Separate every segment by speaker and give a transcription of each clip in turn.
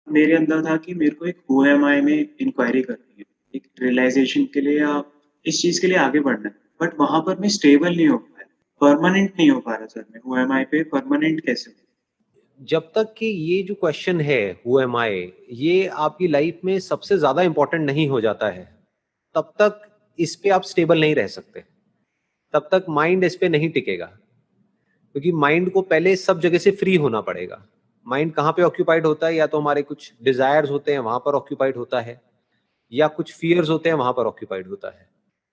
Speaker 1: मेरे अंदर था कि मेरे को एक हू एम आई में इंक्वायरी करनी है, एक रियलाइज़ेशन के लिए या इस चीज़ के लिए आगे बढ़ना है। बट वहाँ पर मैं स्टेबल नहीं हो पाया, परमानेंट नहीं हो पा रहा सर मैं, हू एम आई पे परमानेंट कैसे हूँ?
Speaker 2: जब तक कि ये जो क्वेश्चन है हु एम आई, ये आपकी लाइफ में सबसे ज्यादा इंपॉर्टेंट नहीं हो जाता है, तब तक इस पे आप स्टेबल नहीं रह सकते। तब तक माइंड इस पे नहीं टिकेगा, क्योंकि माइंड को पहले सब जगह से फ्री होना पड़ेगा। माइंड कहाँ पे ऑक्यूपाइड होता है? या तो हमारे कुछ डिजायर्स होते हैं वहां पर ऑक्यूपाइड होता है, या कुछ फियर्स होते हैं वहां पर ऑक्यूपाइड होता है।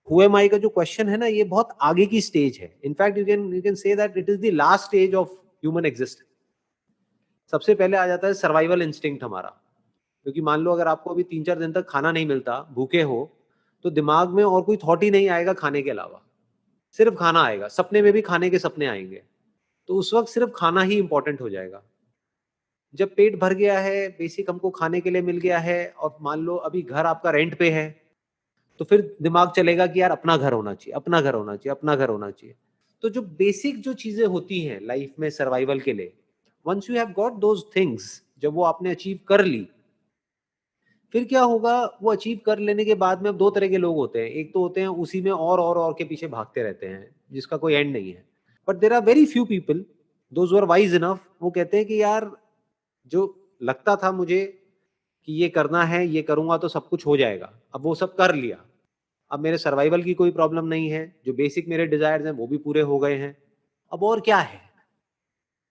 Speaker 2: हु एम आई का जो क्वेश्चन है ना, ये बहुत आगे की स्टेज है। In fact you can say that it is the last stage of human existence. सबसे पहले आ जाता है सर्वाइवल इंस्टिंक्ट हमारा। क्योंकि मान लो अगर आपको अभी 3-4 दिन तक खाना नहीं मिलता, भूखे हो, तो दिमाग में और कोई थॉट ही नहीं आएगा खाने के अलावा, सिर्फ खाना आएगा। सपने में भी खाने के सपने आएंगे, तो उस वक्त सिर्फ खाना ही इंपॉर्टेंट हो जाएगा। जब पेट भर गया है, बेसिक हमको खाने के लिए मिल गया है, और मान लो अभी घर आपका रेंट पे है, तो फिर दिमाग चलेगा कि यार अपना घर होना चाहिए, अपना घर होना चाहिए, अपना घर होना चाहिए। तो जो बेसिक जो चीजें होती हैं लाइफ में सर्वाइवल के लिए, once you have got those things, जब वो आपने अचीव कर ली, फिर क्या होगा? वो अचीव कर लेने के बाद में अब दो तरह के लोग होते हैं। एक तो होते हैं उसी में और के पीछे भागते रहते हैं, जिसका कोई एंड नहीं है। But there are very few people, those are wise enough, वो कहते हैं कि यार, जो लगता था मुझे कि ये करना है, ये करूंगा तो सब कुछ हो जाएगा, अब वो सब कर लिया। अब मेरे सर्वाइवल की कोई प्रॉब्लम नहीं है, जो बेसिक मेरे डिजायर्स हैं वो भी पूरे हो गए हैं। अब और क्या है?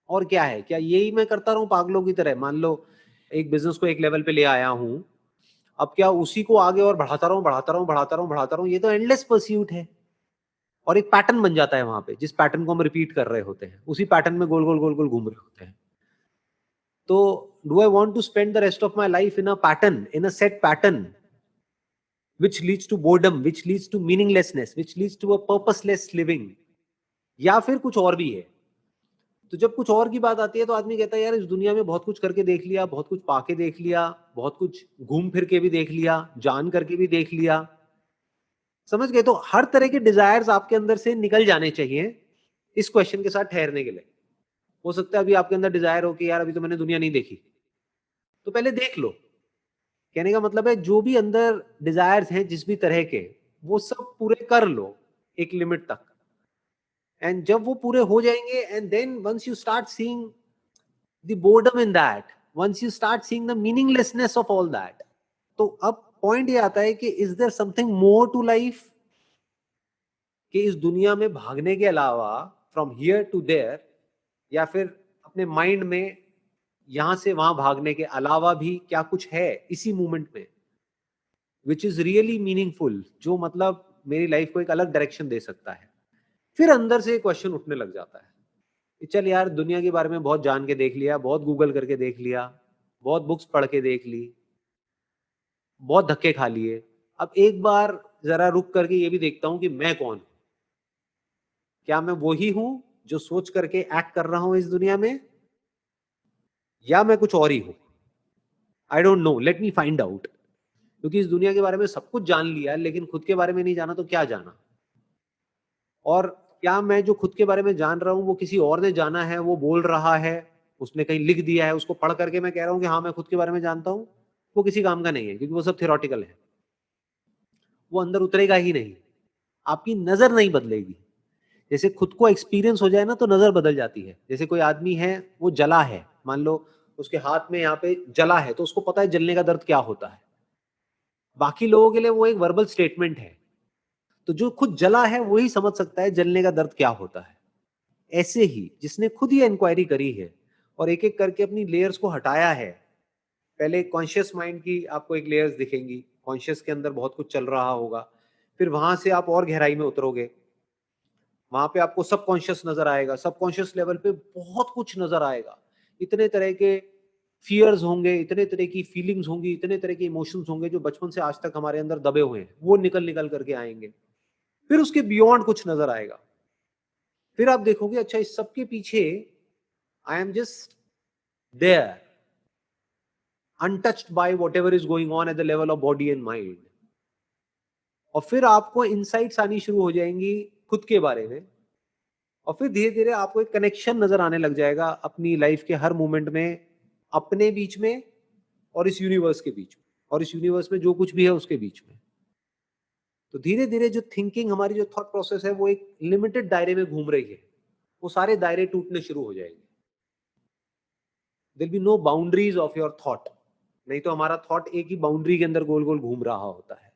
Speaker 2: और क्या है? क्या यही मैं करता रहूं पागलों की तरह? मान लो एक बिजनेस को एक लेवल पे ले आया हूं, अब क्या उसी को आगे और बढ़ाता रहूं, बढ़ाता रहूं, बढ़ाता रहूं, बढ़ाता रहूं? ये तो एंडलेस परस्यूट है। और एक पैटर्न बन जाता है वहां पे, जिस पैटर्न को हम रिपीट कर रहे होते हैं, उसी पैटर्न में गोल गोल गोल गोल घूम रहे होते हैं। तो do I want to spend the rest of my life in a pattern, in a set pattern, which leads to boredom, which leads to meaninglessness, which leads to a purposeless living? या फिर कुछ और भी है? तो जब कुछ और की बात आती है, तो आदमी कहता है यार, इस दुनिया में बहुत कुछ करके देख लिया, बहुत कुछ पाके देख लिया, बहुत कुछ घूम फिर के भी देख लिया, जान करके भी देख लिया। समझ गए? तो हर तरह के डिजायर्स आपके अंदर से निकल जाने चाहिए इस क्वेश्चन के साथ ठहरने के लिए। हो सकता है अभी आपके अंदर डिजायर हो कि यार अभी तो मैंने दुनिया नहीं देखी, तो पहले देख लो। कहने का मतलब है, जो भी अंदर डिजायर्स हैं जिस भी तरह के, वो सब पूरे कर लो एक लिमिट तक। एंड जब वो पूरे हो जाएंगे, and then once you start seeing the boredom in that, once you start seeing the meaninglessness of all that, तो अब पॉइंट ये आता है कि is there something more to life? कि इस दुनिया में भागने के अलावा, फ्रॉम हियर टू देयर, या फिर अपने माइंड में यहां से वहां भागने के अलावा भी क्या कुछ है इसी मूवमेंट में, विच इज रियली मीनिंगफुल, जो मतलब मेरी लाइफ को एक अलग डायरेक्शन दे सकता है? फिर अंदर से क्वेश्चन उठने लग जाता है कि चल यार, दुनिया के बारे में बहुत जान के देख लिया, बहुत गूगल करके देख लिया, बहुत बुक्स पढ़ के देख ली, बहुत धक्के खा लिए। अब एक बार जरा रुक करके ये भी देखता हूं कि मैं कौन हूं। क्या मैं वही हूं जो सोच करके एक्ट कर रहा हूं इस दुनिया में, या मैं कुछ और ही हूं? I don't know, let me find out. क्योंकि इस दुनिया के बारे में सब कुछ जान लिया, लेकिन खुद के बारे में नहीं जाना, तो क्या जाना? और क्या मैं जो खुद के बारे में जान रहा हूं, वो किसी और ने जाना है, वो बोल रहा है, उसने कहीं लिख दिया है, उसको पढ़ करके मैं कह रहा हूं कि हाँ मैं खुद के बारे में जानता हूं? वो किसी काम का नहीं है, क्योंकि वो सब थियोरटिकल है। वो अंदर उतरेगा ही नहीं, आपकी नजर नहीं बदलेगी। जैसे खुद को एक्सपीरियंस हो जाए ना, तो नजर बदल जाती है। जैसे कोई आदमी है, वो जला है, मान लो उसके हाथ में यहाँ पे जला है, तो उसको पता है जलने का दर्द क्या होता है। बाकी लोगों के लिए वो एक वर्बल स्टेटमेंट है। तो जो खुद जला है वही समझ सकता है जलने का दर्द क्या होता है। ऐसे ही जिसने खुद ही इंक्वायरी करी है और एक एक करके अपनी लेयर्स को हटाया है, पहले कॉन्शियस माइंड की आपको एक लेयर्स दिखेंगी, कॉन्शियस के अंदर बहुत कुछ चल रहा होगा। फिर वहां से आप और गहराई में उतरोगे, वहां पे आपको सबकॉन्शियस नजर आएगा। सबकॉन्शियस लेवल पे बहुत कुछ नजर आएगा। इतने तरह के फियर्स होंगे, इतने तरह की फीलिंग्स होंगी, इतने तरह के इमोशंस होंगे जो बचपन से आज तक हमारे अंदर दबे हुए हैं, वो निकल निकल करके आएंगे। फिर उसके बियॉन्ड कुछ नजर आएगा। फिर आप देखोगे, अच्छा इस सब के पीछे I am just there, untouched by whatever is going on at the level of body and mind. और फिर आपको इनसाइट्स आनी शुरू हो जाएंगी खुद के बारे में। और फिर धीरे धीरे आपको एक कनेक्शन नजर आने लग जाएगा अपनी लाइफ के हर मोमेंट में, अपने बीच में और इस यूनिवर्स के बीच में, और इस यूनिवर्स में जो कुछ भी है उसके बीच में। तो धीरे धीरे जो थिंकिंग हमारी, जो थॉट प्रोसेस है, वो एक लिमिटेड दायरे में घूम रही है, वो सारे दायरे टूटने शुरू हो जाएंगे। There be no boundaries of your thought. नहीं तो हमारा थॉट एक ही बाउंड्री के अंदर गोल गोल घूम रहा होता है,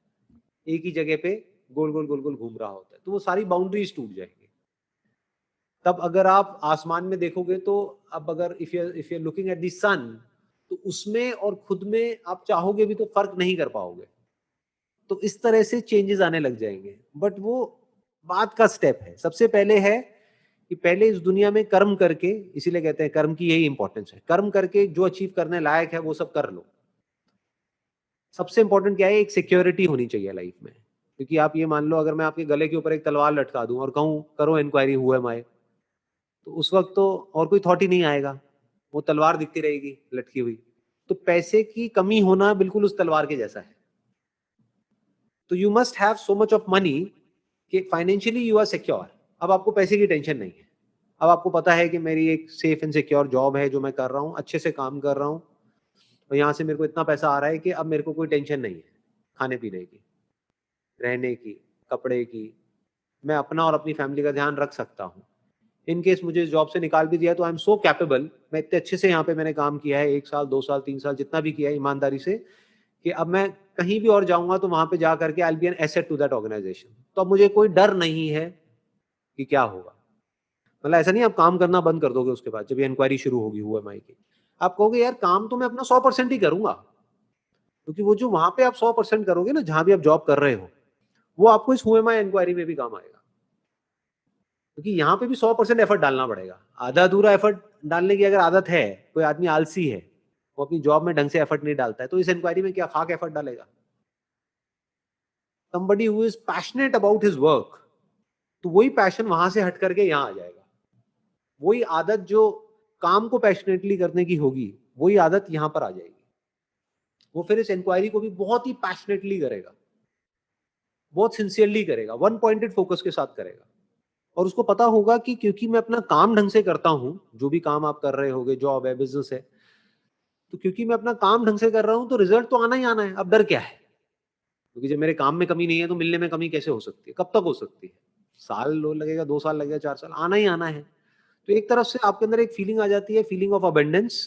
Speaker 2: एक ही जगह पे गोल गोल घूम रहा होता है, तो वो सारी बाउंड्रीज टूट जाएंगी। तब अगर आप आसमान में देखोगे तो अब अगर if you looking at the sun, तो उसमें और खुद में आप चाहोगे भी तो फर्क नहीं कर पाओगे। तो इस तरह से चेंजेस आने लग जाएंगे। बट वो बाद का स्टेप है। सबसे पहले है कि पहले इस दुनिया में कर्म करके, इसीलिए कहते हैं कर्म की यही इंपॉर्टेंस है, कर्म करके जो अचीव करने लायक है वो सब कर लो। सबसे इंपॉर्टेंट क्या है, एक सिक्योरिटी होनी चाहिए लाइफ में। क्योंकि आप ये मान लो, अगर मैं आपके गले के ऊपर एक तलवार लटका दूं और कहूं करो इंक्वायरी हु एम आई, तो उस वक्त तो और कोई थॉट ही नहीं आएगा, वो तलवार दिखती रहेगी लटकी हुई। तो पैसे की कमी होना बिल्कुल उस तलवार के जैसा है। तो you must have so much of money कि फाइनेंशियली यू आर सिक्योर। अब आपको पैसे की टेंशन नहीं है। अब आपको पता है कि मेरी एक सेफ एंड सिक्योर जॉब है जो मैं कर रहा हूँ, अच्छे से काम कर रहा हूँ, और यहाँ से मेरे को इतना पैसा आ रहा है कि अब मेरे को कोई टेंशन नहीं है खाने पीने की, रहने की, कपड़े की। मैं अपना और अपनी फैमिली का ध्यान रख सकता हूँ। इन केस मुझे इस जॉब से निकाल भी दिया तो आई एम सो कैपेबल, मैं इतने अच्छे से यहाँ पे मैंने काम किया है, 1 साल 2 साल 3 साल जितना भी किया है ईमानदारी से, कि अब मैं कहीं भी और जाऊंगा तो वहां पे जा करके I will be an asset to that organisation. तो अब मुझे कोई डर नहीं है कि क्या होगा। मतलब ऐसा नहीं आप काम करना बंद कर दोगे उसके बाद, जब ये इंक्वायरी शुरू होगी हुएमआई की, आप कहोगे यार काम तो मैं अपना 100% ही करूंगा। क्योंकि वो जो वहां पे आप 100% करोगे ना, जहां भी आप जॉब कर रहे हो, वो आपको इस हुएमआई इंक्वायरी में भी काम आएगा। क्योंकि यहाँ पे भी 100% एफर्ट डालना पड़ेगा। आधा अधूरा एफर्ट डालने की अगर आदत है, कोई आदमी आलसी है, वो अपनी जॉब में ढंग से एफर्ट नहीं डालता है, तो इस इंक्वायरी में क्या खाक एफर्ट डालेगा। somebody who is passionate about his work, तो वही पैशन वहां से हट करके यहाँ आ जाएगा। वही आदत जो काम को पैशनेटली करने की होगी, वही आदत यहाँ पर आ जाएगी। वो फिर इस इंक्वायरी को भी बहुत ही पैशनेटली करेगा, बहुत सिंसियरली करेगा, वन पॉइंटेड फोकस के साथ करेगा। और उसको पता होगा कि क्योंकि मैं अपना काम ढंग से करता हूं, जो भी काम आप कर रहे होगे, जॉब है, बिजनेस है, तो क्योंकि मैं अपना काम ढंग से कर रहा हूं तो रिजल्ट तो आना ही आना है। अब डर क्या है? क्योंकि जब मेरे काम में कमी नहीं है तो मिलने में कमी कैसे हो सकती है, कब तक हो सकती है? साल लगेगा, 2 साल लगेगा, 4 साल, आना ही आना है। तो एक तरफ से आपके अंदर एक फीलिंग आ जाती है, फीलिंग ऑफ अबंडेंस।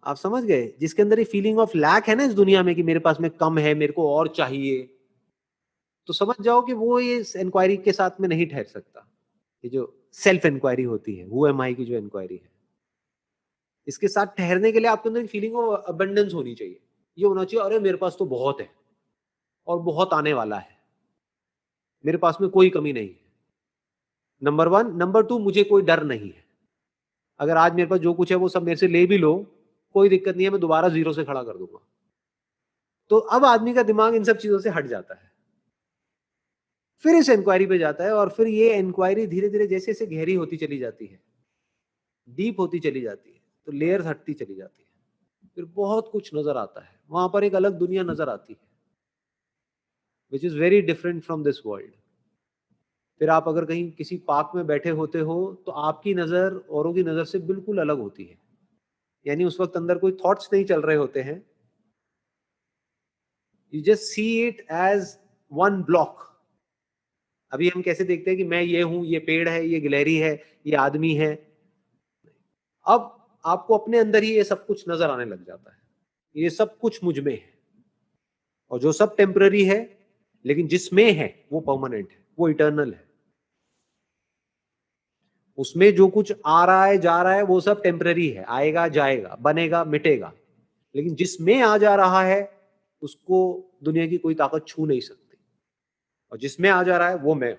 Speaker 2: आप समझ गए? जिसके अंदर ये फीलिंग ऑफ लैक है ना इस दुनिया में, कि मेरे पास में कम है, मेरे को और चाहिए, तो समझ जाओ कि वो ये इंक्वायरी के साथ में नहीं ठहर सकता। ये जो सेल्फ इंक्वायरी होती है, हु एम आई की जो इंक्वायरी है, इसके साथ ठहरने के लिए आपके अंदर एक फीलिंग ऑफ अबंडेंस होनी चाहिए। ये होना चाहिए, अरे मेरे पास तो बहुत है और बहुत आने वाला है, मेरे पास में कोई कमी नहीं है। नंबर 1। नंबर 2, मुझे कोई डर नहीं है। अगर आज मेरे पास जो कुछ है वो सब मेरे से ले भी लो, कोई दिक्कत नहीं है, मैं दोबारा जीरो से खड़ा कर दूंगा। तो अब आदमी का दिमाग इन सब चीजों से हट जाता है, फिर इस इंक्वायरी पे जाता है, और फिर ये इंक्वायरी धीरे धीरे जैसे जैसे गहरी होती चली जाती है, डीप होती चली जाती है, तो लेयर्स हटती चली जाती है, फिर बहुत कुछ नजर आता है, वहां पर एक अलग दुनिया नजर आती है, which is very different from this world. फिर आप अगर कहीं किसी पार्क में बैठे होते हो तो आपकी नजर औरों की नजर से बिल्कुल अलग होती है। यानी उस वक्त अंदर कोई थॉट्स नहीं चल रहे होते हैं, you just see it as one block. अभी हम कैसे देखते हैं कि मैं ये हूं, ये पेड़ है, ये गिलहरी है, ये आदमी है। अब आपको अपने अंदर ही ये सब कुछ नजर आने लग जाता है, ये सब कुछ मुझ में है, और जो सब टेम्पररी है, लेकिन जिसमें है वो परमानेंट है, वो इटर्नल है। उसमें जो कुछ आ रहा है, जा रहा है, वो सब टेम्पररी है, आएगा जाएगा, बनेगा मिटेगा। लेकिन जिसमें आ जा रहा है उसको दुनिया की कोई ताकत छू नहीं सकती, और जिसमें आ जा रहा है वो मैं हूं।